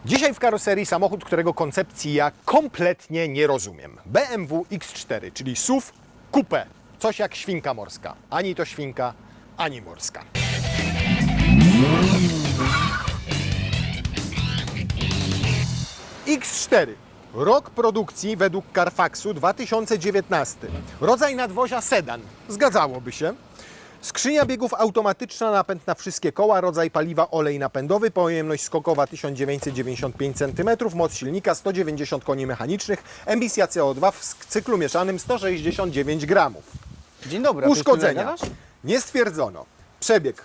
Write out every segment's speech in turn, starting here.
Dzisiaj w karoserii samochód, którego koncepcji ja kompletnie nie rozumiem. BMW X4, czyli SUV Coupé. Coś jak świnka morska. Ani to świnka, ani morska. X4. Rok produkcji według Carfaxu 2019. Rodzaj nadwozia sedan. Zgadzałoby się. Skrzynia biegów automatyczna, napęd na wszystkie koła, rodzaj paliwa olej napędowy, pojemność skokowa 1995 cm, moc silnika 190 koni mechanicznych, emisja CO2 w cyklu mieszanym 169 gramów. Dzień dobry. a ty Uszkodzenia gadasz? nie stwierdzono. Przebieg.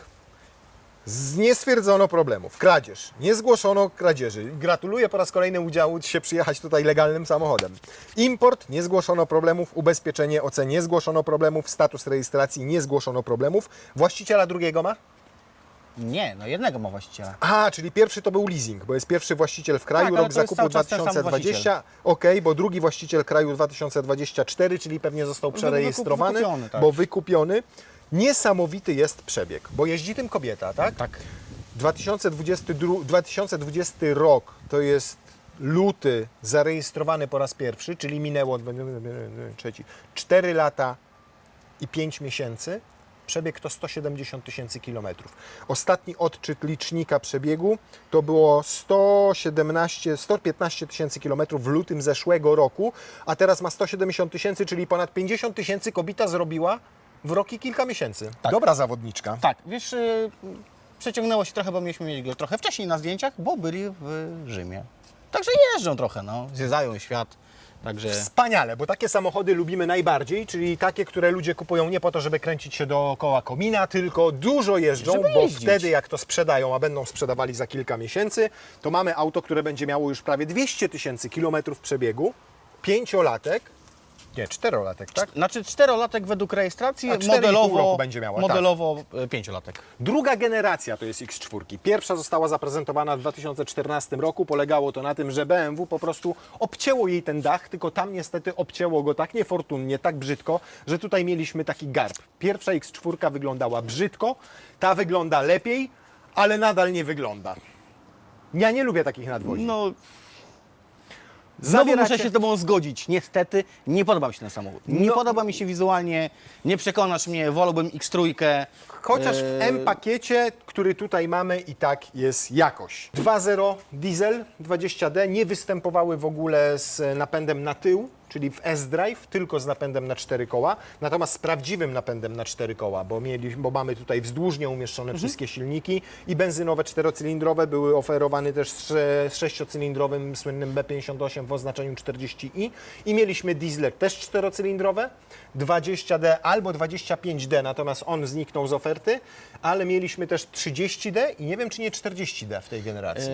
Nie stwierdzono problemów. Kradzież. Nie zgłoszono kradzieży. Gratuluję po raz kolejny udziału się przyjechać tutaj legalnym samochodem. Import. Nie zgłoszono problemów. Ubezpieczenie OC. Nie zgłoszono problemów. Status rejestracji. Nie zgłoszono problemów. Właściciela drugiego ma? Nie, no jednego ma właściciela. A, czyli pierwszy to był leasing, bo jest pierwszy właściciel w kraju, Tak, ale rok to jest zakupu cały czas ten sam 2020. Okej, bo drugi właściciel kraju 2024, czyli pewnie został przerejestrowany, wykupiony, tak. bo wykupiony. Niesamowity jest przebieg, bo jeździ tym kobieta, tak? Tak. 2020 rok to jest luty zarejestrowany po raz pierwszy, czyli minęło 4 lata i 5 miesięcy. Przebieg to 170 000 kilometrów. Ostatni odczyt licznika przebiegu to było 115 000 kilometrów w lutym zeszłego roku, a teraz ma 170 000, czyli ponad 50 000 kobieta zrobiła w rok i kilka miesięcy. Tak. Dobra zawodniczka. Tak, wiesz, przeciągnęło się trochę, bo mieliśmy mieć go trochę wcześniej na zdjęciach, bo byli w Rzymie. Także jeżdżą trochę, no, zwiedzają świat. Także Wspaniale, bo takie samochody lubimy najbardziej, czyli takie, które ludzie kupują nie po to, żeby kręcić się dookoła komina, tylko dużo jeżdżą, Żeby bo jeździć. wtedy jak to sprzedają, a będą sprzedawali za kilka miesięcy, to mamy auto, które będzie miało już prawie 200 000 kilometrów przebiegu, 5-latek, nie, 4-latek, tak? znaczy 4-latek według rejestracji, A 4,5 roku będzie miała, tak. modelowo 5-latek. Druga generacja to jest X4. Pierwsza została zaprezentowana w 2014 roku. Polegało to na tym, że BMW po prostu obcięło jej ten dach, tylko tam niestety obcięło go tak niefortunnie, tak brzydko, że tutaj mieliśmy taki garb. Pierwsza X4 wyglądała brzydko, ta wygląda lepiej, ale nadal nie wygląda. Ja nie lubię takich nadwozi. No, znowu Zabieracie- muszę się z Tobą zgodzić. Niestety nie podoba mi się ten samochód. Nie No. podoba mi się wizualnie, nie przekonasz mnie, wolałbym X3. Chociaż w M-pakiecie, który tutaj mamy, i tak jest jakoś. 2.0 diesel 20D nie występowały w ogóle z napędem na tył, czyli w S-Drive, tylko z napędem na 4 koła, natomiast z prawdziwym napędem na 4 koła, bo mamy tutaj wzdłużnie umieszczone wszystkie silniki i benzynowe 4-cylindrowe były oferowane też z 6-cylindrowym słynnym B58 w oznaczeniu 40i i mieliśmy diesle też 4-cylindrowe, 20D albo 25D, natomiast on zniknął z oferty, ale mieliśmy też 30D i nie wiem, czy nie 40D w tej generacji.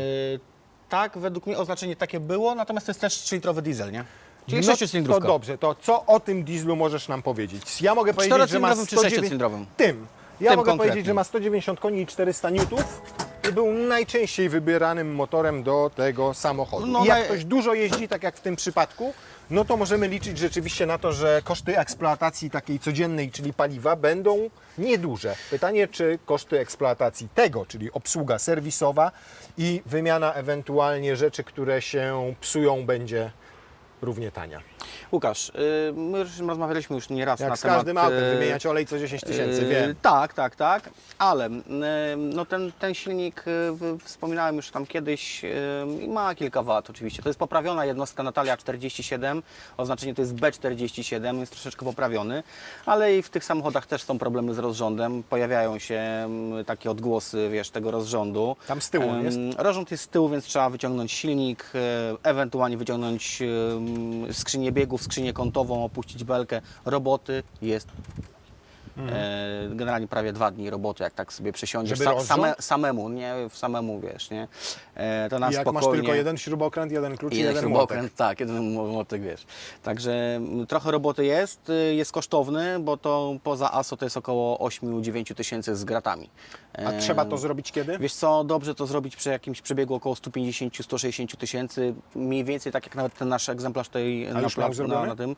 Tak, według mnie oznaczenie takie było, natomiast to jest też 3-litrowy diesel, nie? Czyli No 6-cylindrówka. to dobrze, to co o tym dieslu możesz nam powiedzieć? Ja mogę powiedzieć, że ma 4-cylindrowym czy 6-cylindrowym? Tym. Ja Tym mogę konkretnie. powiedzieć, że ma 190 koni i 400 newtów i był najczęściej wybieranym motorem do tego samochodu. No I jak naj- ktoś dużo jeździ, tak jak w tym przypadku, no to możemy liczyć rzeczywiście na to, że koszty eksploatacji takiej codziennej, czyli paliwa, będą nieduże. Pytanie, czy koszty eksploatacji tego, czyli obsługa serwisowa i wymiana ewentualnie rzeczy, które się psują, będzie równie tania. Łukasz, my już rozmawialiśmy już nieraz Jak na z temat... każdym autem, wymieniać olej co 10 000, wiem. Tak, ale no ten silnik, wspominałem już tam kiedyś, ma kilka wad oczywiście. To jest poprawiona jednostka Natalia 47, oznaczenie to jest B47, jest troszeczkę poprawiony, ale i w tych samochodach też są problemy z rozrządem, pojawiają się takie odgłosy, wiesz, tego rozrządu. Tam z tyłu jest? Rozrząd jest z tyłu, więc trzeba wyciągnąć silnik, ewentualnie wyciągnąć skrzynię biegów, skrzynię kątową, opuścić belkę. Roboty jest generalnie prawie 2 dni roboty, jak tak sobie przesiądziesz Żeby rozrząd? samemu, nie? Samemu, wiesz, nie? To na I jak spokojnie. masz tylko jeden śrubokręt, jeden klucz i Jeden jeden młotek. śrubokręt, tak, jeden młotek, wiesz. Także trochę roboty jest kosztowny, bo to poza ASO to jest około 8-9 tysięcy z gratami. A trzeba to zrobić kiedy? Wiesz co, dobrze to zrobić przy jakimś przebiegu około 150-160 tysięcy, mniej więcej tak jak nawet ten nasz egzemplarz tutaj już miał zrobiony? na tym.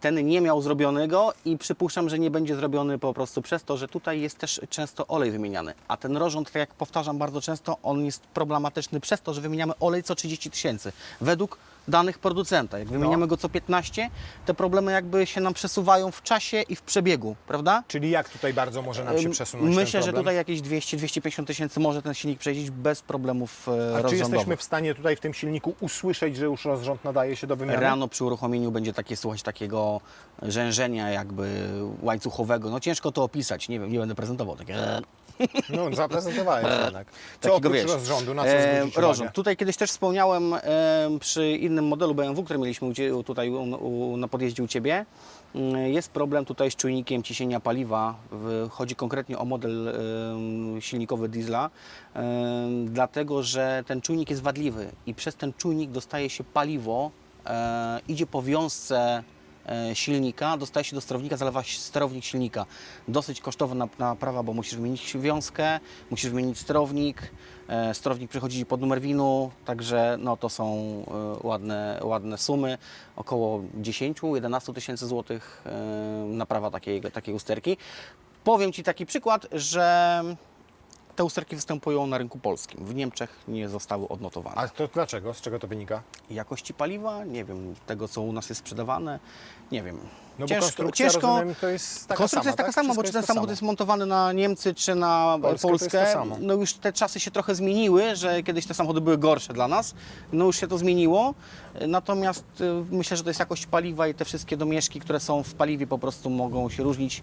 Ten nie miał zrobionego i przypuszczam, że nie będzie będzie zrobiony po prostu przez to, że tutaj jest też często olej wymieniany. A ten rozrząd, tak jak powtarzam bardzo często, on jest problematyczny przez to, że wymieniamy olej co 30 000. Według danych producenta. Jak wymieniamy go co 15, te problemy jakby się nam przesuwają w czasie i w przebiegu, prawda? Czyli jak tutaj bardzo może nam się przesunąć Myślę, ten że problem? tutaj jakieś 200-250 tysięcy może ten silnik przejeździć bez problemów A czy rozrządowych. jesteśmy w stanie tutaj w tym silniku usłyszeć, że już rozrząd nadaje się do wymiany? Rano przy uruchomieniu będzie takie słuchać takiego rzężenia jakby łańcuchowego. No ciężko to opisać, nie wiem, nie będę prezentował. Takie... No, zaprezentowałeś jednak. Co Takiego, oprócz wiesz, rozrządu, na co zwrócić uwagę? rozrząd. Tutaj kiedyś też wspomniałem przy innym modelu BMW, który mieliśmy tutaj na podjeździe u Ciebie. Jest problem tutaj z czujnikiem ciśnienia paliwa. Chodzi konkretnie o model silnikowy diesla, dlatego że ten czujnik jest wadliwy i przez ten czujnik dostaje się paliwo, idzie po wiązce silnika, dostaje się do sterownika, zalewa się sterownik silnika. Dosyć kosztowna naprawa, bo musisz wymienić wiązkę, musisz wymienić sterownik, sterownik przychodzi pod numer winu, także no, to są ładne sumy, około 10-11 tysięcy złotych naprawa takiej usterki. Powiem Ci taki przykład, że te usterki występują na rynku polskim. W Niemczech nie zostały odnotowane. A to dlaczego? Z czego to wynika? Jakości paliwa? Nie wiem. Tego, co u nas jest sprzedawane? Nie wiem. No bo konstrukcja, rozumiem, to jest taka konstrukcja sama, jest taka tak? sama, Wszystko bo czy jest ten to samochód samo. jest montowany na Niemcy, czy na Polskę, to jest Polskę, to samo. no już te czasy się trochę zmieniły, że kiedyś te samochody były gorsze dla nas, no już się to zmieniło, natomiast myślę, że to jest jakość paliwa i te wszystkie domieszki, które są w paliwie po prostu mogą się różnić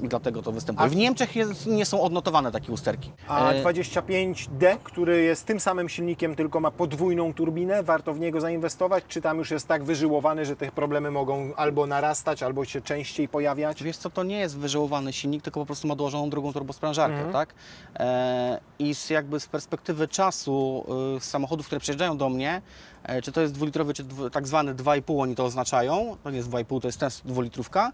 i dlatego to występuje. W Niemczech nie są odnotowane takie usterki. A 25D, który jest tym samym silnikiem, tylko ma podwójną turbinę, warto w niego zainwestować? Czy tam już jest tak wyżyłowany, że te problemy mogą albo narastać, albo się częściej pojawiać? Wiesz co, to nie jest wyżyłowany silnik, tylko po prostu ma dołożoną drugą turbosprężarkę, tak? I z perspektywy czasu z samochodów, które przyjeżdżają do mnie, czy to jest dwulitrowy, czy tak zwany 2,5 oni to oznaczają, to nie jest 2,5, to jest ten dwulitrówka,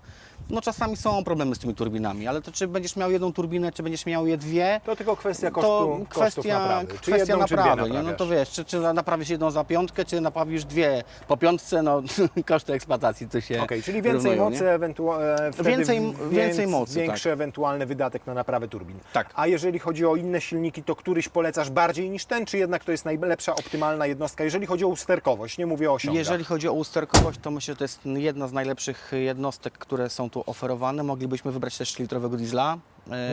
no czasami są problemy z tymi turbinami, ale to czy będziesz miał jedną turbinę, czy będziesz miał je dwie, To tylko kwestia to kosztów naprawy. Czy kwestia jedną, czy dwie naprawy, nie? No to naprawiasz? wiesz, czy naprawisz jedną za piątkę, czy naprawisz dwie po piątce, no koszty eksploatacji to się Okej, czyli więcej równują, mocy, nie? Więcej mocy, większy tak. ewentualny wydatek na naprawę turbin. Tak. A jeżeli chodzi o inne silniki, to któryś polecasz bardziej niż ten, czy jednak to jest najlepsza, optymalna jednostka, jeżeli chodzi o usterkowość, nie mówię o osiągach. Jeżeli chodzi o usterkowość, to myślę, że to jest jedna z najlepszych jednostek, które są tu oferowane. Moglibyśmy wybrać też 3-litrowego diesla.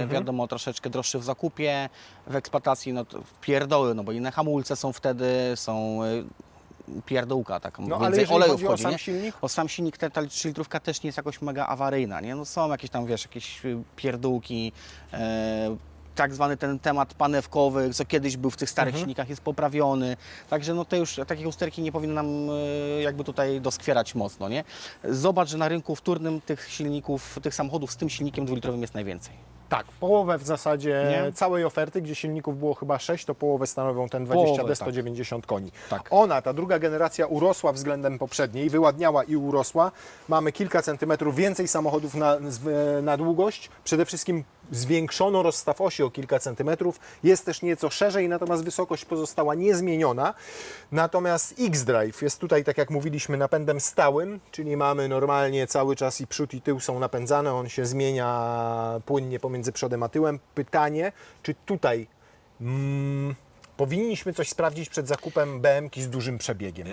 Wiadomo, troszeczkę droższy w zakupie, w eksploatacji no to pierdoły, no bo inne hamulce są wtedy, są pierdołka, tak, No ale więcej jeżeli oleju chodzi o wchodzi, sam nie? silnik? O sam silnik, ta 3-litrówka też nie jest jakoś mega awaryjna, nie? No są jakieś tam, wiesz, jakieś pierdółki, tak zwany ten temat panewkowy, co kiedyś był w tych starych silnikach, jest poprawiony. Także no te już takie usterki nie powinny nam jakby tutaj doskwierać mocno, nie? Zobacz, że na rynku wtórnym tych silników, tych samochodów z tym silnikiem dwulitrowym jest najwięcej. Tak, połowę w zasadzie Nie? całej oferty, gdzie silników było chyba 6, to połowę stanowią ten Połowę, 20D 190 koni. Tak. Ona, ta druga generacja urosła względem poprzedniej, wyładniała i urosła. Mamy kilka centymetrów więcej samochodów na długość. Przede wszystkim zwiększono rozstaw osi o kilka centymetrów. Jest też nieco szerzej, natomiast wysokość pozostała niezmieniona. Natomiast X-Drive jest tutaj, tak jak mówiliśmy, napędem stałym, czyli mamy normalnie cały czas i przód i tył są napędzane. On się zmienia płynnie pomiędzy przodem a tyłem. Pytanie, czy tutaj powinniśmy coś sprawdzić przed zakupem BM-ki z dużym przebiegiem?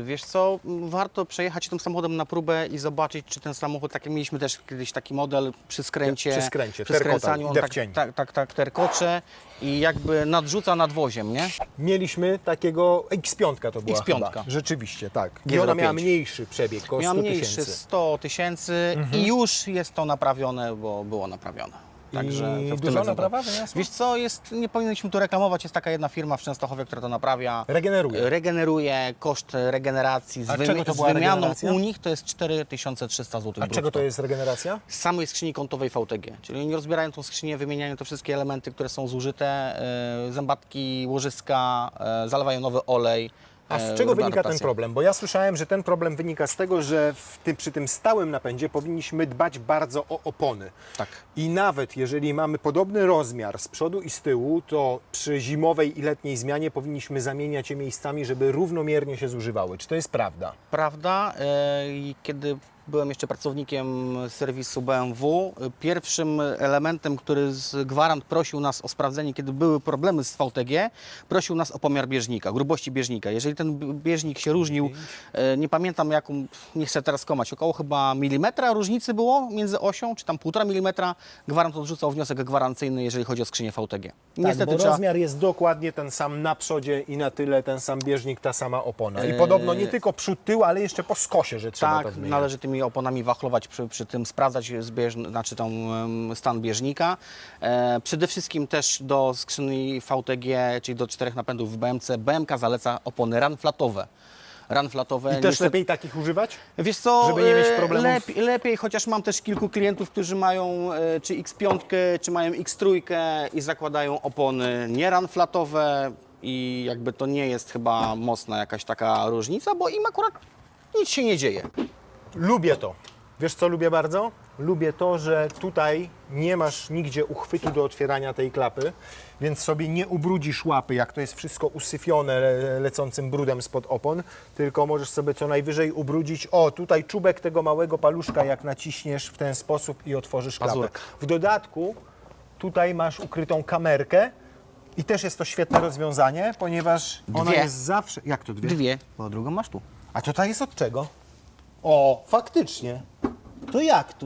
Wiesz co, warto przejechać tym samochodem na próbę i zobaczyć, czy ten samochód, tak jak mieliśmy też kiedyś taki model przy skręcie, Przy skręcie, przy terkotał, skręcaniu, on idę w cień. tak terkocze i jakby nadrzuca nadwoziem, nie? Mieliśmy takiego X5 to była X5. chyba. Rzeczywiście, tak. I G05. ona miała mniejszy przebieg, około Miał 100 mniejszy tysięcy. 100 tysięcy i już jest to naprawione, bo było naprawione. Także I to w tym duża egzemplarzu. naprawa wyniosła? Wiesz co, nie powinniśmy tu reklamować, jest taka jedna firma w Częstochowie, która to naprawia. Regeneruje koszt regeneracji A czego to z była wymianą regeneracja? u nich to jest 4300 zł. A czego to jest regeneracja? Z samej skrzyni kątowej VTG. Czyli oni rozbierają tą skrzynię, wymieniają te wszystkie elementy, które są zużyte, zębatki, łożyska, zalewają nowy olej. A z czego robią wynika ten adaptację. problem? Bo ja słyszałem, że ten problem wynika z tego, że przy tym stałym napędzie powinniśmy dbać bardzo o opony. Tak. I nawet jeżeli mamy podobny rozmiar z przodu i z tyłu, to przy zimowej i letniej zmianie powinniśmy zamieniać je miejscami, żeby równomiernie się zużywały. Czy to jest prawda? Prawda, i kiedy byłem jeszcze pracownikiem serwisu BMW. Pierwszym elementem, który gwarant prosił nas o sprawdzenie, kiedy były problemy z VTG, prosił nas o pomiar bieżnika, grubości bieżnika. Jeżeli ten bieżnik się różnił, nie pamiętam jaką, nie chcę teraz komać, około chyba milimetra różnicy było między osią, czy tam 1,5 milimetra, gwarant odrzucał wniosek gwarancyjny, jeżeli chodzi o skrzynię VTG. Tak, bo rozmiar jest dokładnie ten sam na przodzie i na tyle ten sam bieżnik, ta sama opona. I podobno nie tylko przód, tył, ale jeszcze po skosie, że trzeba to Tak, zmieniać. należy tymi oponami wachlować przy tym, sprawdzać znaczy stan bieżnika. Przede wszystkim też do skrzyni VTG, czyli do 4 napędów w BMC, BMK zaleca opony runflatowe. Runflatowe. I też lepiej takich używać? Wiesz co, żeby nie mieć problemów? lepiej, chociaż mam też kilku klientów, którzy mają czy X5, czy mają X3 i zakładają opony nie runflatowe i jakby to nie jest chyba mocna jakaś taka różnica, bo im akurat nic się nie dzieje. Lubię to. Wiesz co lubię bardzo? Lubię to, że tutaj nie masz nigdzie uchwytu do otwierania tej klapy, więc sobie nie ubrudzisz łapy, jak to jest wszystko usyfione lecącym brudem spod opon, tylko możesz sobie co najwyżej ubrudzić, o tutaj czubek tego małego paluszka, jak naciśniesz w ten sposób i otworzysz klapę. Pazurek. W dodatku tutaj masz ukrytą kamerkę i też jest to świetne rozwiązanie, ponieważ ona Dwie. jest zawsze... Jak to dwie? Dwie, bo drugą masz tu. A to ta jest od czego? O, faktycznie. To jak to?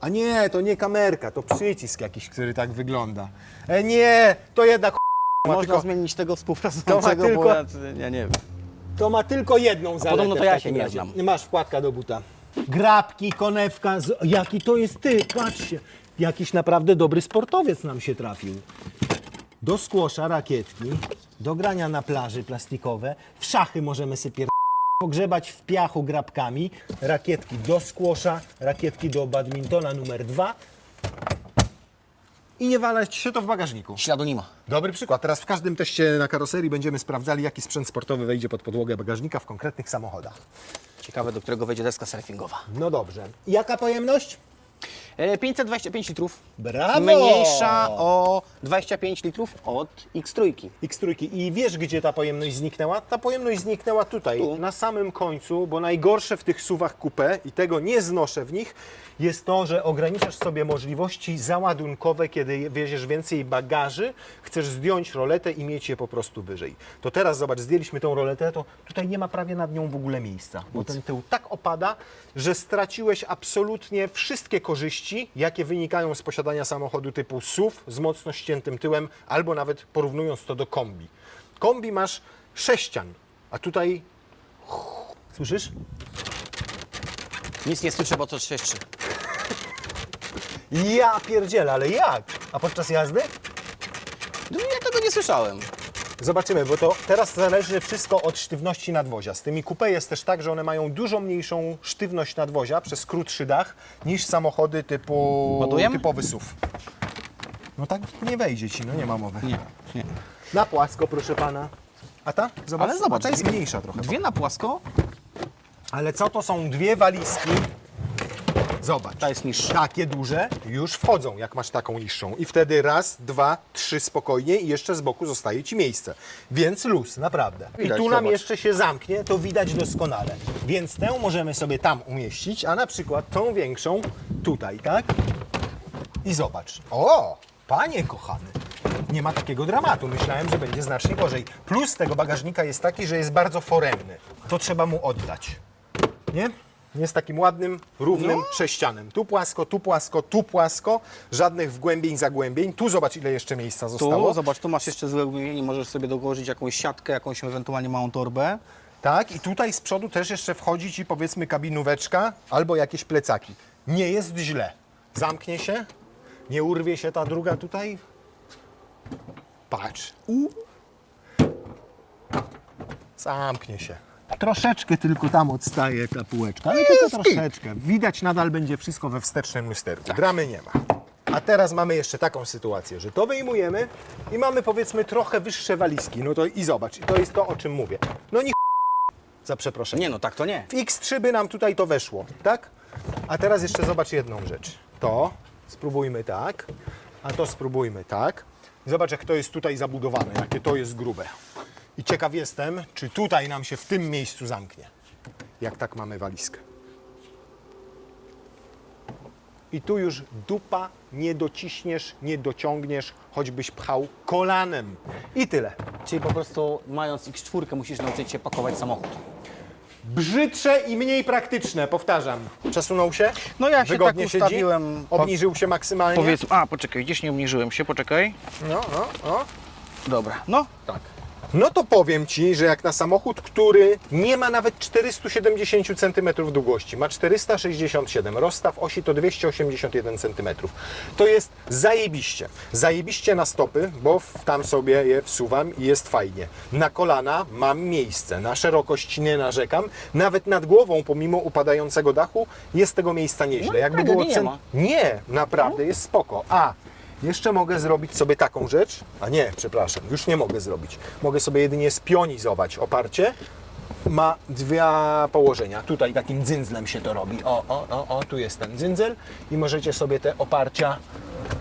A nie, to nie kamerka, to przycisk jakiś, który tak wygląda. Nie, to jednak Można tylko, zmienić tego współpracującego, tylko- bo ja nie wiem. to ma tylko jedną zaletę. podobno to w ja takim się nie razie. znam. Masz wkładka do buta. Grabki, konewka, jaki to jest ty, patrzcie. Jakiś naprawdę dobry sportowiec nam się trafił. Do skłosza rakietki, do grania na plaży plastikowe, w szachy możemy sobie pogrzebać w piachu grabkami, rakietki do skłosza, rakietki do badmintona numer 2 i nie walać się to w bagażniku. Śladu nie ma. Dobry przykład. Teraz w każdym teście na karoserii będziemy sprawdzali, jaki sprzęt sportowy wejdzie pod podłogę bagażnika w konkretnych samochodach. Ciekawe, do którego wejdzie deska surfingowa. No dobrze. Jaka pojemność? 525 litrów. Brawo! Mniejsza o 25 litrów od X3. X3. I wiesz, gdzie ta pojemność zniknęła? Ta pojemność zniknęła tutaj, Tu. na samym końcu, bo najgorsze w tych SUV-ach coupé, i tego nie znoszę w nich, jest to, że ograniczasz sobie możliwości załadunkowe, kiedy wieziesz więcej bagaży, chcesz zdjąć roletę i mieć je po prostu wyżej. To teraz zobacz, zdjęliśmy tą roletę, to tutaj nie ma prawie nad nią w ogóle miejsca, bo ten tył tak opada, że straciłeś absolutnie wszystkie korzyści, jakie wynikają z posiadania samochodu typu SUV z mocno ściętym tyłem, albo nawet porównując to do kombi. Kombi masz sześcian, a tutaj... Słyszysz? Nic nie słyszę, bo to trzeszczy. Ja pierdzielę, ale jak? A podczas jazdy? No, ja tego nie słyszałem. Zobaczymy, bo to teraz zależy wszystko od sztywności nadwozia. Z tymi coupé jest też tak, że one mają dużo mniejszą sztywność nadwozia przez krótszy dach niż samochody Ładujemy? typowy SUV. No tak nie wejdzie ci, no nie ma mowy. Nie. Na płasko, proszę pana. A ta? Zobacz, Ale zobacz, ta jest mniejsza trochę. Dwie na płasko, Ale co to są dwie walizki? Zobacz. ta jest niższa. Takie duże już wchodzą, jak masz taką niższą. I wtedy raz, dwa, trzy spokojnie i jeszcze z boku zostaje ci miejsce. Więc luz, naprawdę. Widać, I tu nam zobacz. jeszcze się zamknie, to widać doskonale. Więc tę możemy sobie tam umieścić, a na przykład tą większą tutaj, tak? I zobacz. O, panie kochany. Nie ma takiego dramatu. Myślałem, że będzie znacznie gorzej. Plus tego bagażnika jest taki, że jest bardzo foremny. To trzeba mu oddać. Nie? Jest takim ładnym, równym sześcianem. Tu płasko, tu płasko, tu płasko. Żadnych wgłębień, zagłębień. Tu zobacz, ile jeszcze miejsca zostało. Tu, zobacz, tu masz jeszcze zgłębienie, możesz sobie dołożyć jakąś siatkę, jakąś ewentualnie małą torbę. Tak, i tutaj z przodu też jeszcze wchodzi ci, powiedzmy, kabinóweczka albo jakieś plecaki. Nie jest źle. Zamknie się, nie urwie się ta druga tutaj. Patrz. Zamknie się. Troszeczkę tylko tam odstaje ta półeczka, ale tylko troszeczkę. Widać nadal będzie wszystko we wstecznym lusterku. Dramy nie ma. A teraz mamy jeszcze taką sytuację, że to wyjmujemy i mamy, powiedzmy, trochę wyższe walizki. No to i zobacz, to jest to, o czym mówię. No nie za przeproszeniem. Nie no, tak to nie. W X3 by nam tutaj to weszło, tak? A teraz jeszcze zobacz jedną rzecz. To spróbujmy tak, a to spróbujmy tak. Zobacz, jak to jest tutaj zabudowane, jakie to jest grube. I ciekaw jestem, czy tutaj nam się w tym miejscu zamknie, jak tak mamy walizkę. i tu już dupa nie dociśniesz, nie dociągniesz, choćbyś pchał kolanem. I tyle. Czyli po prostu mając X4 musisz nauczyć się pakować samochód. Brzydsze i mniej praktyczne, powtarzam. Przesunął się? No ja się Wygodnie tak siedzi? ustawiłem. Obniżył się maksymalnie? Powiedz, poczekaj, gdzieś nie obniżyłem się, poczekaj. No. Dobra, no. Tak. No to powiem Ci, że jak na samochód, który nie ma nawet 470 cm długości, ma 467, rozstaw osi to 281 cm. To jest zajebiście. Zajebiście na stopy, bo tam sobie je wsuwam i jest fajnie. Na kolana mam miejsce, na szerokość nie narzekam. Nawet nad głową, pomimo upadającego dachu, jest tego miejsca nieźle. No, tragedii nie ma. Nie, naprawdę jest spoko. Jeszcze mogę zrobić sobie taką rzecz, przepraszam, już nie mogę zrobić. Mogę sobie jedynie spionizować oparcie. Ma dwa położenia. Tutaj takim dzyndzlem się to robi. Tu jest ten dzyndzl i możecie sobie te oparcia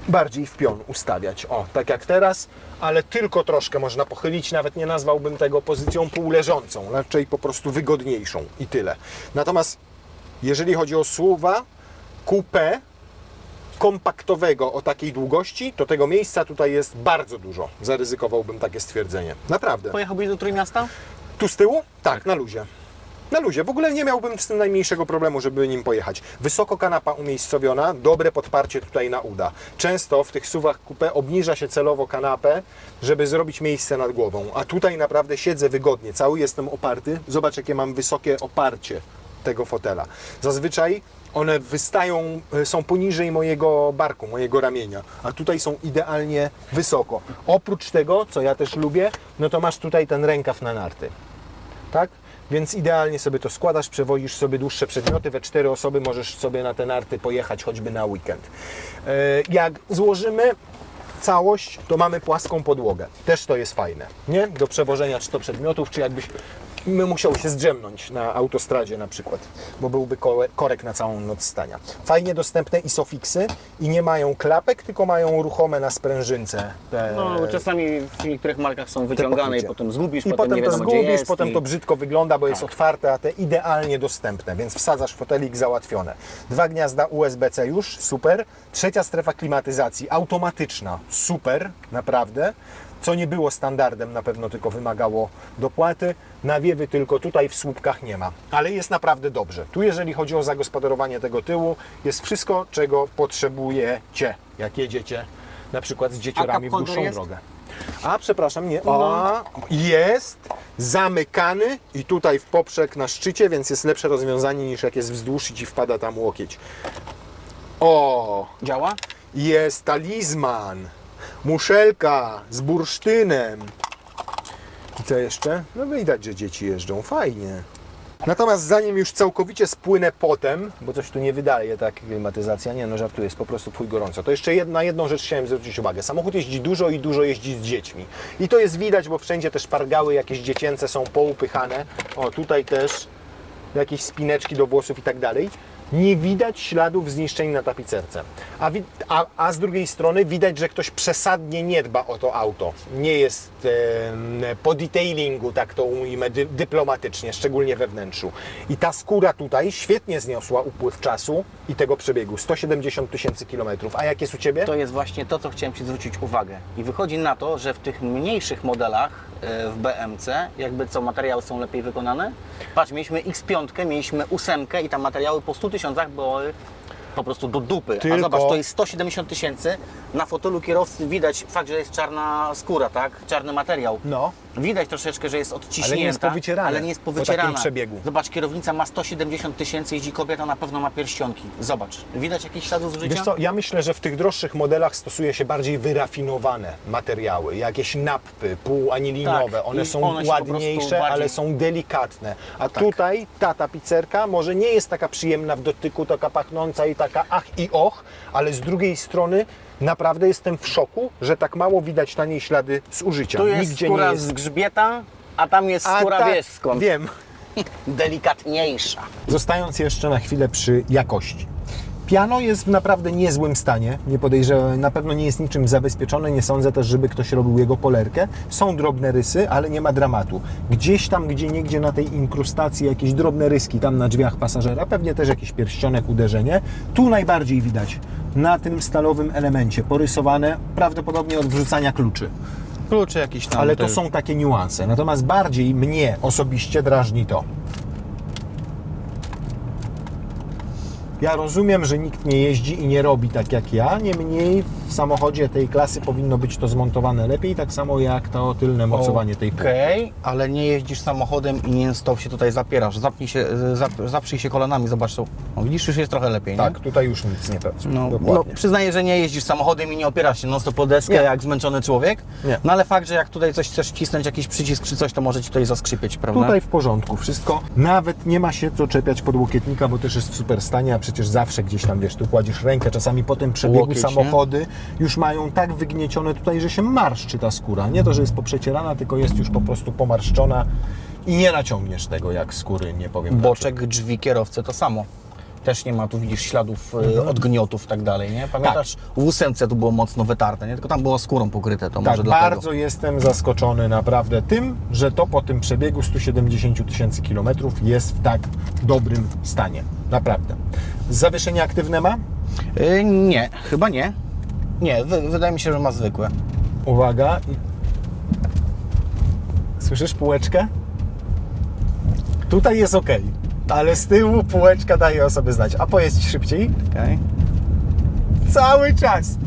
bardziej w pion ustawiać. Tak jak teraz, ale tylko troszkę można pochylić. Nawet nie nazwałbym tego pozycją półleżącą, raczej po prostu wygodniejszą i tyle. Natomiast jeżeli chodzi o SUV-a, coupé, kompaktowego o takiej długości, to tego miejsca tutaj jest bardzo dużo. Zaryzykowałbym takie stwierdzenie. Naprawdę. Pojechałbyś do Trójmiasta? Tu z tyłu? Tak, na luzie. Na luzie. W ogóle nie miałbym z tym najmniejszego problemu, żeby nim pojechać. Wysoko kanapa umiejscowiona, dobre podparcie tutaj na uda. Często w tych SUV-ach coupé obniża się celowo kanapę, żeby zrobić miejsce nad głową. A tutaj naprawdę siedzę wygodnie. Cały jestem oparty. Zobacz, jakie mam wysokie oparcie tego fotela. Zazwyczaj one wystają, są poniżej mojego barku, mojego ramienia, a tutaj są idealnie wysoko. Oprócz tego, co ja też lubię, no to masz tutaj ten rękaw na narty, tak? Więc idealnie sobie to składasz, przewozisz sobie dłuższe przedmioty, we 4 osoby możesz sobie na te narty pojechać choćby na weekend. Jak złożymy całość, to mamy płaską podłogę. Też to jest fajne, nie? Do przewożenia czy to przedmiotów, czy jakbyś musiał się zdrzemnąć na autostradzie na przykład, bo byłby korek na całą noc stania. Fajnie dostępne ISOFIXy i nie mają klapek, tylko mają ruchome na sprężynce. No, bo czasami w niektórych markach są wyciągane i potem zgubisz, I potem nie to wiadomo zgubisz, gdzie jest. potem to brzydko wygląda, bo jest otwarte, a te idealnie dostępne, więc wsadzasz fotelik, załatwione. 2 gniazda USB-C już, super. 3. strefa klimatyzacji, automatyczna, super, naprawdę. Co nie było standardem, na pewno tylko wymagało dopłaty. Nawiewy tylko tutaj w słupkach nie ma, ale jest naprawdę dobrze. Tu jeżeli chodzi o zagospodarowanie tego tyłu, jest wszystko, czego potrzebujecie, jak jedziecie na przykład z dzieciorami w dłuższą drogę. Przepraszam, nie. Jest zamykany i tutaj w poprzek na szczycie, więc jest lepsze rozwiązanie niż jak jest wzdłuż i ci wpada tam łokieć. Działa? Jest talizman. Muszelka z bursztynem. I co jeszcze? No widać, że dzieci jeżdżą. Fajnie. Natomiast zanim już całkowicie spłynę potem, bo coś tu nie wydaje, tak, klimatyzacja, nie no żartuję, jest po prostu fuj gorąco. To jeszcze na jedną rzecz chciałem zwrócić uwagę. Samochód jeździ dużo i dużo jeździ z dziećmi. I to jest widać, bo wszędzie te szpargały jakieś dziecięce są poupychane. Tutaj też jakieś spineczki do włosów i tak dalej. Nie widać śladów zniszczeń na tapicerce. A z drugiej strony widać, że ktoś przesadnie nie dba o to auto. Nie jest po detailingu, tak to ujmę dyplomatycznie, szczególnie we wnętrzu. I ta skóra tutaj świetnie zniosła upływ czasu i tego przebiegu. 170 000 kilometrów. A jak jest u Ciebie? To jest właśnie to, co chciałem Ci zwrócić uwagę. I wychodzi na to, że w tych mniejszych modelach w BMC, jakby co, materiały są lepiej wykonane. Patrz, mieliśmy X5, mieliśmy 8 i tam materiały po 100 000 były po prostu do dupy. Tylko... A zobacz, to jest 170 000. Na fotelu kierowcy widać fakt, że jest czarna skóra, tak? Czarny materiał. No. Widać troszeczkę, że jest odciśnięta, ale nie jest powycierane. ale nie jest Po powycierana. takim przebiegu. Zobacz, kierownica ma 170 000, jeździ kobieta, na pewno ma pierścionki. Zobacz, widać jakieś ślady zużycia? Wiesz co, ja myślę, że w tych droższych modelach stosuje się bardziej wyrafinowane materiały, jakieś nappy półanilinowe. Tak, one i są one się po prostu ładniejsze, bardziej- ale są delikatne. A tutaj ta tapicerka może nie jest taka przyjemna w dotyku, taka pachnąca i taka ach i och, ale z drugiej strony naprawdę jestem w szoku, że tak mało widać na niej ślady zużycia. Tu jest Nigdzie skóra nie jest. z grzbieta, a tam jest skóra, wiesz skąd. Wiem. Delikatniejsza. Zostając jeszcze na chwilę przy jakości. Piano jest w naprawdę niezłym stanie. Nie podejrzewam, na pewno nie jest niczym zabezpieczone. Nie sądzę też, żeby ktoś robił jego polerkę. Są drobne rysy, ale nie ma dramatu. Gdzieś tam, gdzieniegdzie na tej inkrustacji jakieś drobne ryski tam na drzwiach pasażera. Pewnie też jakiś pierścionek, uderzenie. Tu najbardziej widać na tym stalowym elemencie porysowane, prawdopodobnie od wrzucania kluczy. Klucze jakieś tam. Ale to są takie niuanse. Natomiast bardziej mnie osobiście drażni to. Ja rozumiem, że nikt nie jeździ i nie robi tak jak ja, niemniej w samochodzie tej klasy powinno być to zmontowane lepiej, tak samo jak to tylne mocowanie tej półki. Okej, ale nie jeździsz samochodem i nie stop się tutaj zapierasz. Zaprzyj się kolanami, zobacz to. No, widzisz, już jest trochę lepiej, Tak, nie? tutaj już nic nie pracuje. No, Dokładnie. przyznaję, że nie jeździsz samochodem i nie opierasz się non-stop po deskę Nie. jak zmęczony człowiek. Nie. No ale fakt, że jak tutaj coś chcesz wcisnąć, jakiś przycisk czy coś, to może Ci tutaj zaskrzypieć, prawda? Tutaj w porządku wszystko. Nawet nie ma się co czepiać podłokietnika, bo też jest w super stanie, a przecież zawsze gdzieś tam, wiesz, tu kładziesz rękę. Czasami po tym przebiegu Łokieć, nie? samochody już mają tak wygniecione tutaj, że się marszczy ta skóra. Nie to, że jest poprzecierana, tylko jest już po prostu pomarszczona i nie naciągniesz tego jak skóry, nie powiem dlaczego. Boczek drzwi kierowcy to samo. Też nie ma tu, widzisz, śladów odgniotów i tak dalej, nie? Pamiętasz, w 8 tu było mocno wytarte, nie? Tylko tam było skórą pokryte, to Tak, może dlatego. bardzo jestem zaskoczony naprawdę tym, że to po tym przebiegu 170 tysięcy kilometrów jest w tak dobrym stanie. Naprawdę. Zawieszenie aktywne ma? Nie, chyba nie. Nie, wydaje mi się, że ma zwykłe. Uwaga. Słyszysz półeczkę? Tutaj jest ok, ale z tyłu półeczka daje o sobie znać. A pojedź szybciej? Okay. Cały czas.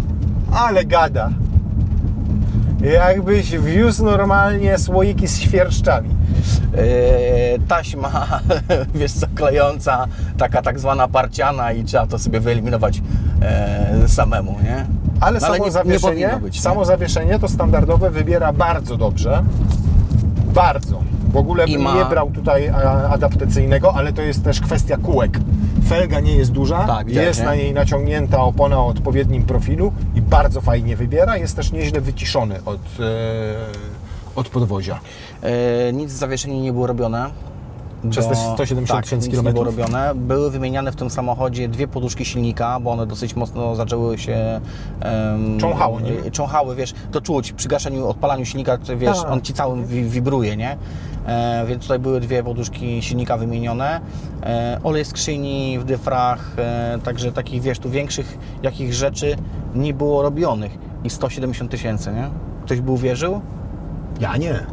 Ale gada. Jakbyś wiózł normalnie słoiki z świerszczami. Taśma, wiesz co, klejąca, taka tak zwana parciana i trzeba to sobie wyeliminować samemu, nie? Ale No, samo nie zawieszenie, powinno być, nie? samo zawieszenie to standardowe wybiera bardzo dobrze. Bardzo. W ogóle I bym ma- nie brał tutaj adaptacyjnego, ale to jest też kwestia kółek. Felga nie jest duża, Tak, widziałeś, jest nie? na niej naciągnięta opona o odpowiednim profilu i bardzo fajnie wybiera. Jest też nieźle wyciszony od podwozia. Nic z zawieszenia nie było robione. Przez te 170 tysięcy nic nie było kilometrów? robione. Były wymieniane w tym samochodzie dwie poduszki silnika, bo one dosyć mocno zaczęły się... Cząchało, nie? Cząchały, wiesz, to czuć przy gaszeniu, odpalaniu silnika, to, wiesz, Tak. on Ci całym wibruje, nie? Więc tutaj były dwie poduszki silnika wymienione. Olej skrzyni w dyfrach, także takich, wiesz, tu większych jakich rzeczy nie było robionych. I 170 tysięcy, nie? Ktoś by uwierzył? Ja nie.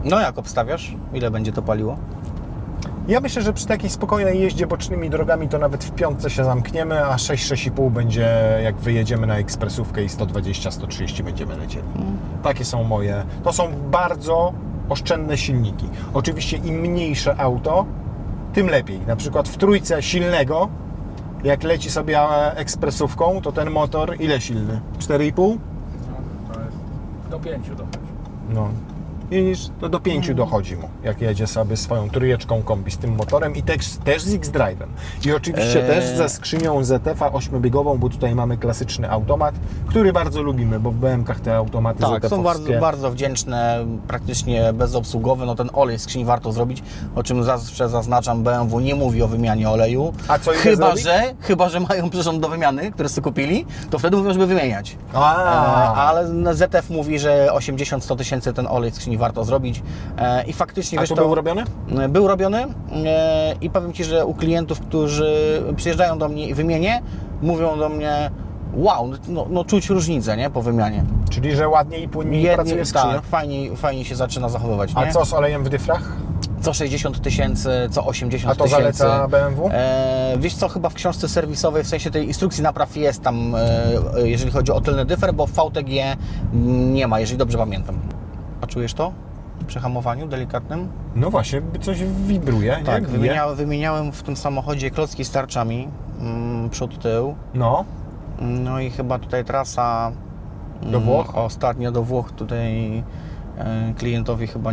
No jak obstawiasz? Ile będzie to paliło? Ja myślę, że przy takiej spokojnej jeździe bocznymi drogami to nawet w piątce się zamkniemy, a 6-6,5 będzie jak wyjedziemy na ekspresówkę i 120-130 będziemy lecieli. Takie są moje. To są bardzo oszczędne silniki. Oczywiście im mniejsze auto, tym lepiej. Na przykład w trójce silnego, jak leci sobie ekspresówką, to ten motor ile silny? 4,5? To jest do 5 dochodzi. No. Widzisz, to do 5 dochodzi mu, jak jedzie sobie swoją trójeczką kombi z tym motorem i też z X-Drive'em. I oczywiście też ze skrzynią ZF-a 8-biegową, bo tutaj mamy klasyczny automat, który bardzo lubimy, bo w BM-kach te automaty Tak, ZF-owskie... są bardzo, bardzo wdzięczne, praktycznie bezobsługowe. No ten olej skrzyni warto zrobić, o czym zawsze zaznaczam, BMW nie mówi o wymianie oleju. A co ile chyba, że mają przyrząd do wymiany, który sobie kupili, to wtedy mówią, żeby wymieniać. Ale ZF mówi, że 80-100 tysięcy ten olej skrzyni warto zrobić. I faktycznie, A wiesz, to był robiony? Był robiony i powiem Ci, że u klientów, którzy przyjeżdżają do mnie i wymienię, mówią do mnie: wow, no czuć różnicę, nie, po wymianie. Czyli, że ładniej i płynniej pracuje skrzynia. Tak, fajnie się zaczyna zachowywać, nie? A co z olejem w dyfrach? Co 60 tysięcy, co 80 A to tysięcy. zaleca BMW? Wiesz co, chyba w książce serwisowej, w sensie tej instrukcji napraw jest tam, jeżeli chodzi o tylny dyfer, bo w VTG nie ma, jeżeli dobrze pamiętam. A czujesz to? Przy hamowaniu delikatnym? No właśnie, coś wibruje, Tak, nie? wymieniałem w tym samochodzie klocki z tarczami, przód, tył. No, No i chyba tutaj trasa Do Włoch? Ostatnio do Włoch tutaj klientowi chyba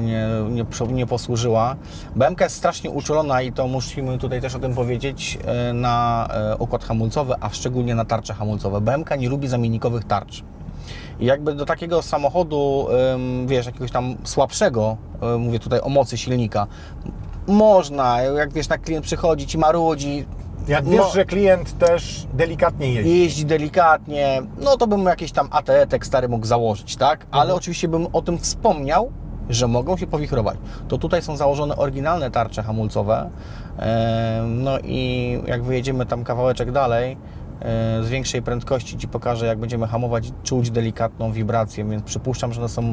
nie posłużyła. BMK jest strasznie uczulona i to musimy tutaj też o tym powiedzieć, na układ hamulcowy, a szczególnie na tarcze hamulcowe. BMK nie lubi zamiennikowych tarcz. I jakby do takiego samochodu, wiesz, jakiegoś tam słabszego, mówię tutaj o mocy silnika, można, jak wiesz, tak klient przychodzi, ci marudzi, Jak wiesz, że klient też delikatnie jeździ. jeździ delikatnie, no to bym mu jakiś tam ATE-tek stary mógł założyć, tak? Ale oczywiście bym o tym wspomniał, że mogą się powichrować. To tutaj są założone oryginalne tarcze hamulcowe, no i jak wyjedziemy tam kawałeczek dalej, z większej prędkości Ci pokażę, jak będziemy hamować, czuć delikatną wibrację, więc przypuszczam, że one są,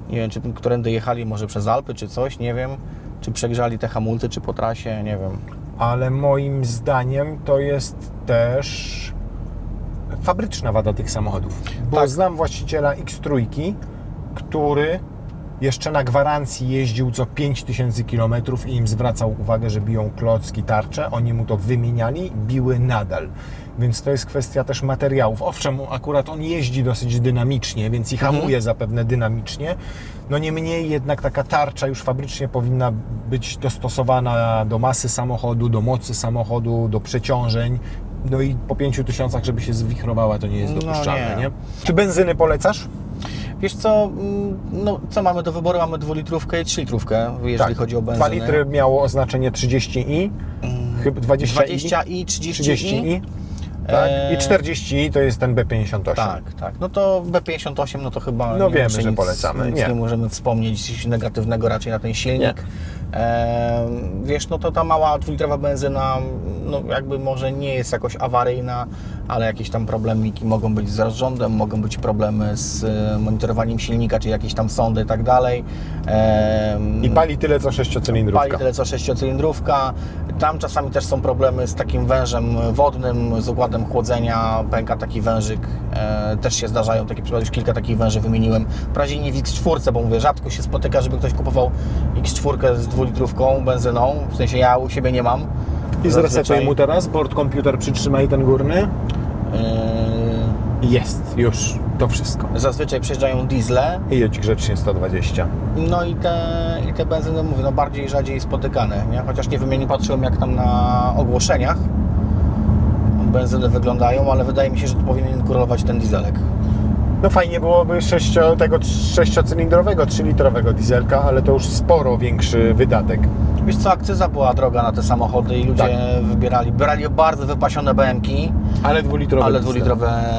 nie wiem, czy którędy jechali, może przez Alpy, czy coś, nie wiem, czy przegrzali te hamulce, czy po trasie, nie wiem. Ale moim zdaniem to jest też fabryczna wada tych samochodów. Bo Tak. znam właściciela X3, który jeszcze na gwarancji jeździł co 5000 km i im zwracał uwagę, że biją klocki, tarcze. Oni mu to wymieniali, biły nadal. Więc to jest kwestia też materiałów. Owszem, akurat on jeździ dosyć dynamicznie, więc i hamuje zapewne dynamicznie. No niemniej jednak taka tarcza już fabrycznie powinna być dostosowana do masy samochodu, do mocy samochodu, do przeciążeń. No i po 5000, żeby się zwichrowała, to nie jest No dopuszczalne, nie. nie? Czy benzyny polecasz? Wiesz co, no co mamy do wyboru? Mamy 2-litrówkę i 3-litrówkę, jeżeli chodzi o 2 benzynę. litry miało oznaczenie 30i, chyba 20i. 20 i 30 30i. Tak? I 40i to jest ten B58. Tak, tak. No to B58, no to chyba No nie wiemy, muszę że nic, polecamy. Nic Nie. nie możemy wspomnieć coś negatywnego raczej na ten silnik. Wiesz, no to ta mała 2-litrowa benzyna, no jakby może nie jest jakoś awaryjna, ale jakieś tam problemiki mogą być z rozrządem, mogą być problemy z monitorowaniem silnika, czy jakieś tam sondy i tak dalej. I pali tyle co 6-cylindrówka. Pali tyle co 6-cylindrówka. Tam czasami też są problemy z takim wężem wodnym, z układem chłodzenia, pęka taki wężyk. Też się zdarzają takie przypadki, już kilka takich węży wymieniłem. Wprawdzie nie w X4, bo mówię, rzadko się spotyka, żeby ktoś kupował X4 z 2-litrówką benzyną. W sensie ja u siebie nie mam. I Zazwyczaj- zresetuj mu teraz, board komputer przytrzymaj ten górny. Jest, już, to wszystko. Zazwyczaj przyjeżdżają diesle, I jedź grzecznie 120. no i te benzyny, mówię, no bardziej rzadziej spotykane, nie? Chociaż nie wiem, ja nie patrzyłem jak tam na ogłoszeniach benzyny wyglądają, ale wydaje mi się, że tu powinien górować ten dieselek. No fajnie byłoby tego 6-cylindrowego, 3-litrowego dieselka, ale to już sporo większy wydatek. Wiesz co, akcyza była droga na te samochody i ludzie brali bardzo wypasione BM-ki, Ale 2-litrowy ale diesel.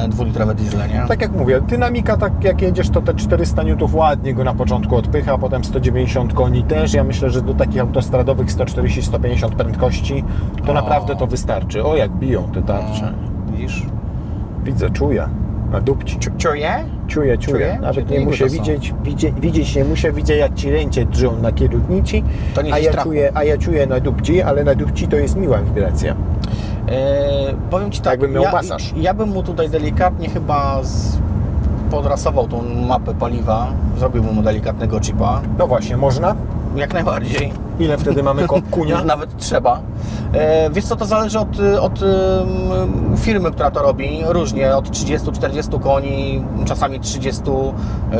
dwulitrowe diesle, nie? Tak jak mówię, dynamika, tak jak jedziesz, to te 400 N ładnie go na początku odpycha, a potem 190 koni też. Ja myślę, że do takich autostradowych 140-150 prędkości to naprawdę to wystarczy. O, jak biją te tarcze. Widzisz? Widzę, czuję. Na dupci. Czuje? Czuję. Czuje? Nawet Czyli nie muszę to są. widzieć nie muszę, widzę jak ci ręce drżą na kierownicy, To nie a jest ja strachu. czuję na dupci, ale na dupci to jest miła wibracja. Powiem Ci tak, Jakbym miał masaż. ja bym mu tutaj delikatnie chyba podrasował tą mapę paliwa, zrobiłbym mu delikatnego chipa, No właśnie, można? jak najbardziej. Ile wtedy mamy kunia? Nawet trzeba. Wiesz co, to zależy od firmy, która to robi. Różnie, od 30-40 koni, czasami 30,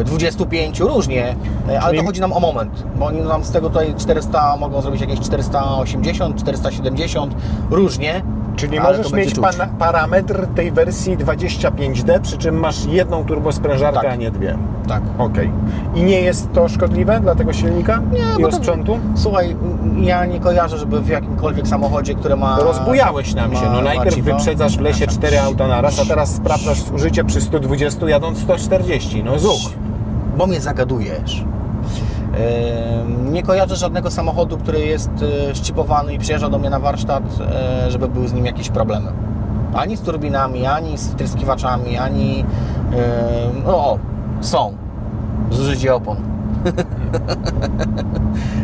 25, różnie. Ale Czyli- to chodzi nam o moment, bo oni nam z tego tutaj 400 mogą zrobić jakieś 480, 470, różnie. Czyli ale możesz to będzie mieć czuć. parametr tej wersji 25D, przy czym masz jedną turbosprężarkę, Tak. a nie dwie. Tak. Okej. I nie jest to szkodliwe dla tego silnika i bo to- osprzętu? Słuchaj, ja nie kojarzę, żeby w jakimkolwiek samochodzie, który ma... Rozbujałeś nam się. No ma najpierw chipa. wyprzedzasz w lesie 4 auta na raz, a teraz sprawdzasz zużycie przy 120 jadąc 140. No zuch. Bo mnie zagadujesz. Nie kojarzę żadnego samochodu, który jest szczypowany i przyjeżdża do mnie na warsztat, żeby były z nim jakieś problemy. Ani z turbinami, ani z wtryskiwaczami, ani... są. Zużycie opon.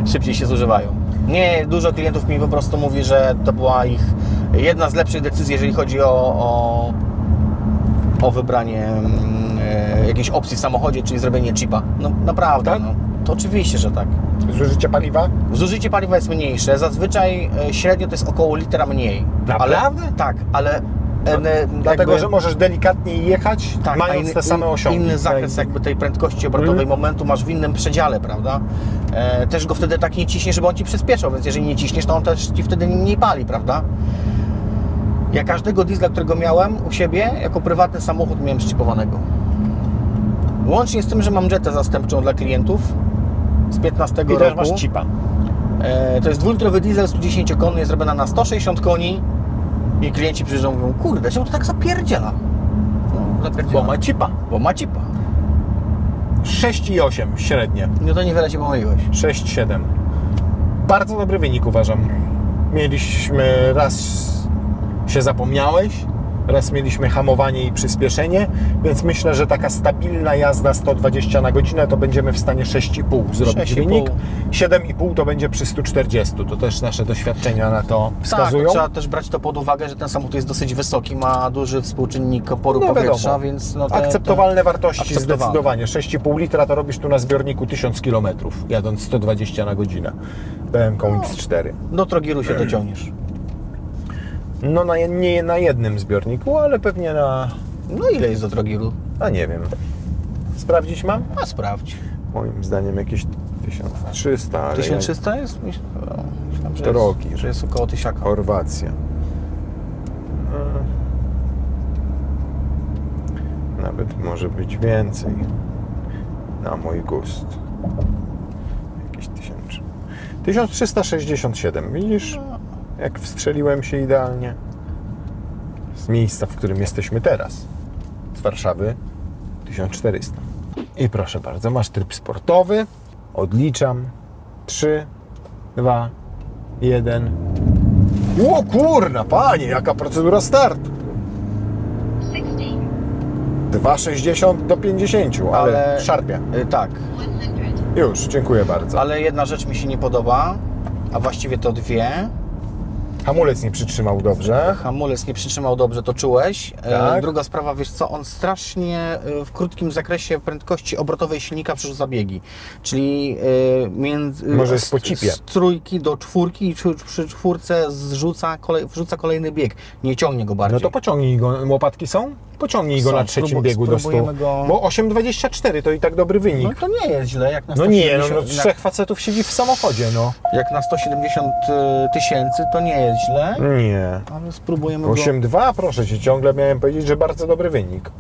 Szybciej się zużywają. Nie, dużo klientów mi po prostu mówi, że to była ich jedna z lepszych decyzji, jeżeli chodzi o wybranie jakiejś opcji w samochodzie, czyli zrobienie chipa. No naprawdę, Tak? no. To oczywiście, że tak. Zużycie paliwa? Zużycie paliwa jest mniejsze, zazwyczaj średnio to jest około litra mniej. Naprawdę? Tak, ale Dlatego, że możesz delikatnie jechać, tak, mając te same osiągi. Inny zakres jakby tej prędkości obrotowej momentu masz w innym przedziale, prawda? Też go wtedy tak nie ciśniesz, żeby on Ci przyspieszał, więc jeżeli nie ciśniesz, to on też Ci wtedy mniej pali, prawda? Ja każdego diesla, którego miałem u siebie, jako prywatny samochód miałem szczypowanego. Łącznie z tym, że mam Jettę zastępczą dla klientów z 15 I roku. też masz chipa. To jest 2-litrowy diesel 110-konny, jest zrobiona na 160 koni I klienci przyjeżdżają i mówią, kurde, czemu to tak zapierdziela? No, zapierdziela. Bo ma chipa. Bo ma chipa. 6,8 średnie. No to niewiele się pomyliłeś. 6,7. Bardzo dobry wynik uważam. Mieliśmy raz się zapomniałeś, raz mieliśmy hamowanie i przyspieszenie, więc myślę, że taka stabilna jazda 120 na godzinę to będziemy w stanie 6,5 zrobić 6,5. wynik. 7,5 to będzie przy 140. To też nasze doświadczenia na to wskazują. Tak, trzeba też brać to pod uwagę, że ten samochód jest dosyć wysoki, ma duży współczynnik oporu No powietrza, wiadomo. więc... No Akceptowalne wartości akceptowalne. zdecydowanie. 6,5 litra to robisz tu na zbiorniku 1000 km, jadąc 120 na godzinę. BMK X4. Do Trogiru się dociągniesz. No nie na jednym zbiorniku, ale pewnie na... No ile jest do Trogiru? A nie wiem. Sprawdzić mam? A sprawdź. Moim zdaniem jakieś 1300, ale 1300 jest? Myślałem, że Drogi. jest, że jest około 1000. Chorwacja. Nawet może być więcej. Na mój gust. Jakieś 1367. Widzisz? Jak wstrzeliłem się idealnie. Z miejsca, w którym jesteśmy teraz. Z Warszawy 1400. I proszę bardzo, masz tryb sportowy. Odliczam. 3, 2, 1. O kurna, panie, jaka procedura startu. 2,60 do 50, ale szarpie. Tak, Już, dziękuję bardzo. ale jedna rzecz mi się nie podoba, a właściwie to dwie. Hamulec nie przytrzymał dobrze. Hamulec nie przytrzymał dobrze, to czułeś. Tak. Druga sprawa, wiesz co, on strasznie w krótkim zakresie prędkości obrotowej silnika przerzuca biegi. Czyli Może jest po cipie. z trójki do czwórki i przy czwórce wrzuca kolejny bieg. Nie ciągnie go bardziej. No to pociągnij go, łopatki są? Pociągnij go Są, na trzecim biegu do 100. spróbujemy go- Bo 8,24 to i tak dobry No wynik. to nie jest źle, jak na No nie, no 170 trzech facetów siedzi w samochodzie, no. jak na 170 tysięcy to nie jest źle, Nie. ale spróbujemy go... 8,2 proszę cię, ciągle miałem powiedzieć, że bardzo dobry wynik.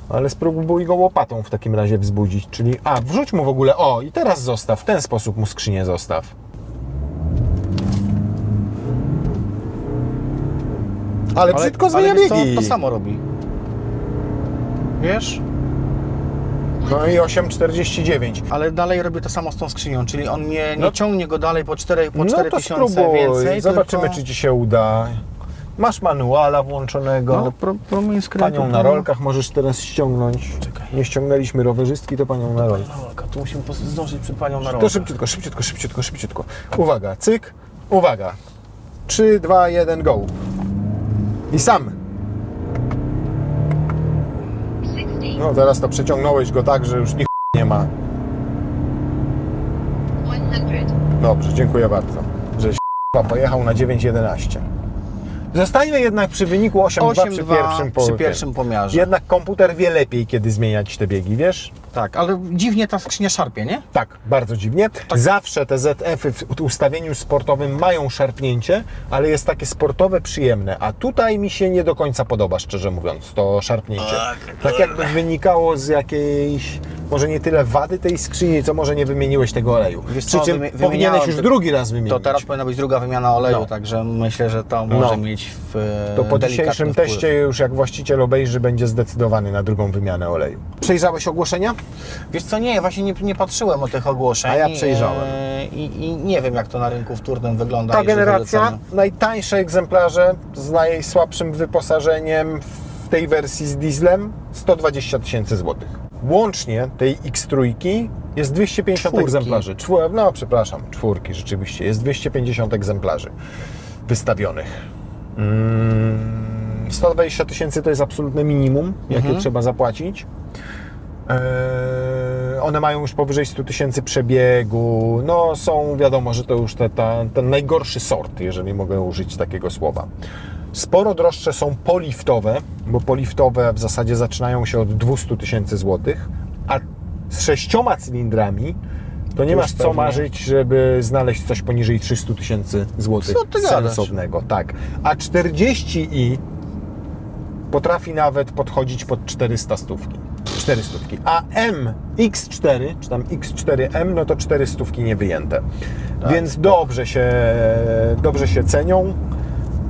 Ale spróbuj go łopatą w takim razie wzbudzić, czyli... A, wrzuć mu w ogóle, o i teraz zostaw, w ten sposób mu skrzynię zostaw. Ale brzydko zmienia wiesz co, biegi. to samo robi. Wiesz? No i 8,49. Ale dalej robi to samo z tą skrzynią, czyli on nie No- ciągnie go dalej po 4 No to tysiące spróbuj, więcej. zobaczymy tylko... czy ci się uda. Masz manuala włączonego. No, ale promień skrętu... Panią na rolkach możesz teraz ściągnąć. Czekaj. Nie ściągnęliśmy rowerzystki, to panią na rolkach. Rolka, tu musimy zdążyć przed panią na To rolkach. szybciutko. Uwaga, cyk, uwaga. 3, 2, 1, go. I sam. No teraz to przeciągnąłeś go tak, że już nikt nie ma. Dobrze, dziękuję bardzo. Żeś pojechał na 9,11. Zostańmy jednak przy wyniku 8,2 przy 8,2 pierwszym przy pierwszym pomiarze. Jednak komputer wie lepiej, kiedy zmieniać te biegi, wiesz? Tak, ale dziwnie ta skrzynia szarpie, nie? Tak, bardzo dziwnie. Zawsze te ZF-y w ustawieniu sportowym mają szarpnięcie, ale jest takie sportowe, przyjemne. A tutaj mi się nie do końca podoba, szczerze mówiąc, to szarpnięcie. Tak jakby wynikało z jakiejś, może nie tyle wady tej skrzyni, co może nie wymieniłeś tego oleju. Wiesz Przy co, czym wymieniałem powinieneś już to- drugi raz wymienić. To teraz powinna być druga wymiana oleju, No. także myślę, że to może No. mieć w To po delikatny dzisiejszym wpływ. teście już jak właściciel obejrzy, będzie zdecydowany na drugą wymianę oleju. Przejrzałeś ogłoszenia? Wiesz co, nie, właśnie nie patrzyłem o tych ogłoszeń. A ja przejrzałem. I nie wiem, jak to na rynku wtórnym wygląda. Ta jeżeli generacja, chodzi o ceny. najtańsze egzemplarze z najsłabszym wyposażeniem w tej wersji z dieslem 120 tysięcy złotych. Łącznie tej X3 jest 250 Czwórki. egzemplarzy. Czwórki rzeczywiście. Jest 250 egzemplarzy wystawionych. 120 tysięcy to jest absolutne minimum, jakie trzeba zapłacić. One mają już powyżej 100 tysięcy przebiegu. No są, wiadomo, że to już ten najgorszy sort, jeżeli mogę użyć takiego słowa. Sporo droższe są poliftowe, bo poliftowe w zasadzie zaczynają się od 200 tysięcy złotych, a z 6 cylindrami to nie już masz co pewnie. marzyć, żeby znaleźć coś poniżej 300 tysięcy złotych Co ty gadasz? sensownego. Tak. A 40i potrafi nawet podchodzić pod 400 stówki. 400. A X4, czy tam X4M, no to 400 nie wyjęte. Tak, Więc dobrze się cenią.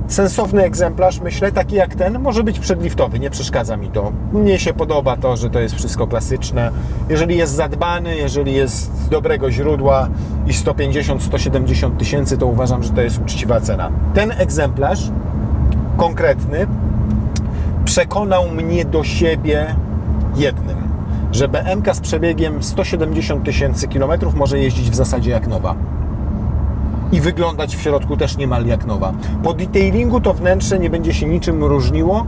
sensowny egzemplarz, myślę, taki jak ten, może być przedliftowy, nie przeszkadza mi to. Mnie się podoba to, że to jest wszystko klasyczne. Jeżeli jest zadbany, jeżeli jest z dobrego źródła i 150-170 tysięcy, to uważam, że to jest uczciwa cena. Ten egzemplarz konkretny przekonał mnie do siebie jednym, że BM-ka z przebiegiem 170 tysięcy kilometrów może jeździć w zasadzie jak nowa. I wyglądać w środku też niemal jak nowa. Po detailingu to wnętrze nie będzie się niczym różniło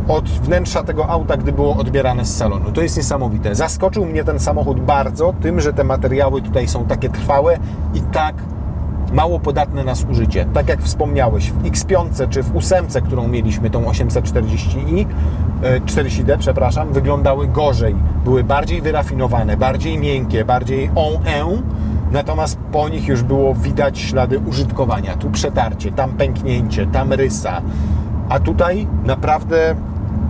od wnętrza tego auta, gdy było odbierane z salonu. To jest niesamowite. Zaskoczył mnie ten samochód bardzo tym, że te materiały tutaj są takie trwałe i tak mało podatne na zużycie. Tak jak wspomniałeś, w X5 czy w 8, którą mieliśmy, tą 840i, 40D, przepraszam, wyglądały gorzej. Były bardziej wyrafinowane, bardziej miękkie, bardziej natomiast po nich już było widać ślady użytkowania. Tu przetarcie, tam pęknięcie, tam rysa. A tutaj naprawdę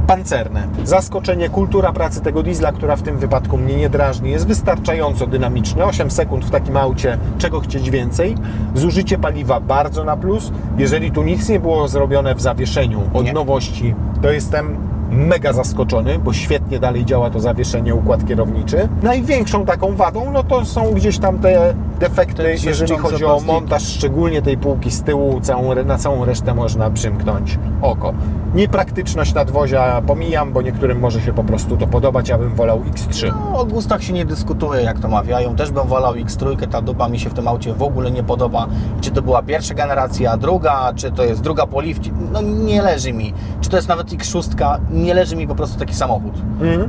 pancerne. Zaskoczenie, kultura pracy tego diesla, która w tym wypadku mnie nie drażni, jest wystarczająco dynamiczna. 8 sekund w takim aucie, czego chcieć więcej. Zużycie paliwa bardzo na plus. Jeżeli tu nic nie było zrobione w zawieszeniu od nowości, to jestem mega zaskoczony, bo świetnie dalej działa to zawieszenie, układ kierowniczy. Największą taką wadą, no to są gdzieś tam te defekty, jeżeli chodzi o montaż, szczególnie tej półki z tyłu, na całą resztę można przymknąć oko. Niepraktyczność nadwozia pomijam, bo niektórym może się po prostu to podobać, ja bym wolał X3. No, o gustach się nie dyskutuje, jak to mawiają. Też bym wolał X3, ta dupa mi się w tym aucie w ogóle nie podoba. Czy to była pierwsza generacja, druga, czy to jest druga po lifcie, no nie leży mi. Czy to jest nawet X6, nie leży mi po prostu taki samochód.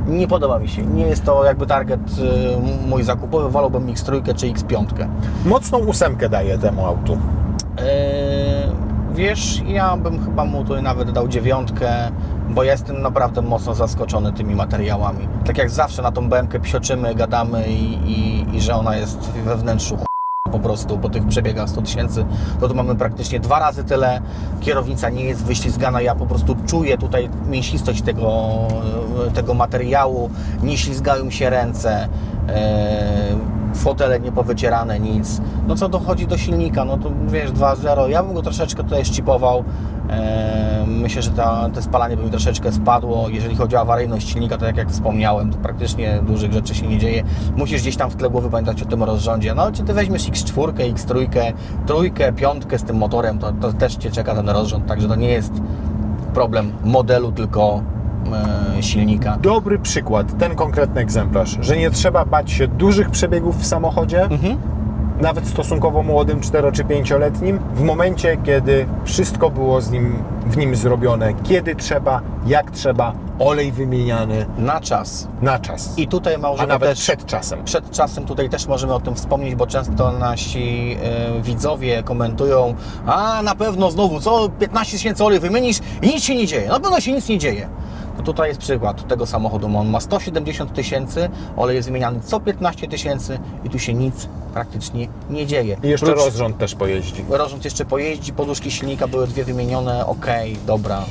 Nie podoba mi się. Nie jest to jakby target mój zakupowy, wolałbym X3 czy X5. Mocną 8 daję temu autu. Wiesz, ja bym chyba mu tutaj nawet dał 9, bo ja jestem naprawdę mocno zaskoczony tymi materiałami. Tak jak zawsze na tą BM-kę psioczymy, gadamy i że ona jest we wnętrzu po prostu po tych przebiegach 100 tysięcy, to tu mamy praktycznie 2 razy tyle. Kierownica nie jest wyślizgana, ja po prostu czuję tutaj mięsistość tego materiału, nie ślizgają mi się ręce, fotele nie powycierane, nic. No co dochodzi do silnika, no to wiesz, 2.0, ja bym go troszeczkę tutaj szczypował. Myślę, że to spalanie by mi troszeczkę spadło. Jeżeli chodzi o awaryjność silnika, to jak wspomniałem, to praktycznie dużych rzeczy się nie dzieje. Musisz gdzieś tam w tle głowy pamiętać o tym rozrządzie. No, czy ty weźmiesz X4, X3, trójkę, 5 z tym motorem, to też Cię czeka ten rozrząd, także to nie jest problem modelu, tylko silnika. Dobry przykład, ten konkretny egzemplarz, że nie trzeba bać się dużych przebiegów w samochodzie, nawet stosunkowo młodym, 4 czy 5-letnim, w momencie, kiedy wszystko było w nim zrobione, kiedy trzeba, jak trzeba, olej wymieniany Na czas. na czas. I tutaj A możemy nawet też przed czasem. Przed czasem tutaj też możemy o tym wspomnieć, bo często nasi widzowie komentują: a na pewno znowu co 15 tysięcy olej wymienisz i nic się nie dzieje. Na pewno się nic nie dzieje. To tutaj jest przykład tego samochodu. On ma 170 tysięcy, olej jest wymieniany co 15 tysięcy i tu się nic praktycznie nie dzieje. I jeszcze Prócz- rozrząd też pojeździ. Rozrząd jeszcze pojeździ, poduszki silnika były 2 wymienione, dobra,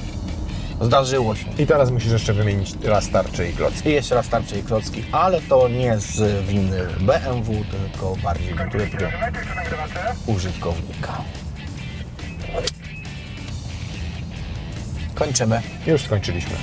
zdarzyło się. I teraz musisz jeszcze wymienić raz tarcze i klocki. I jeszcze raz tarcze i klocki, ale to nie z winy BMW, tylko bardziej tego użytkownika. Kończymy. Już skończyliśmy.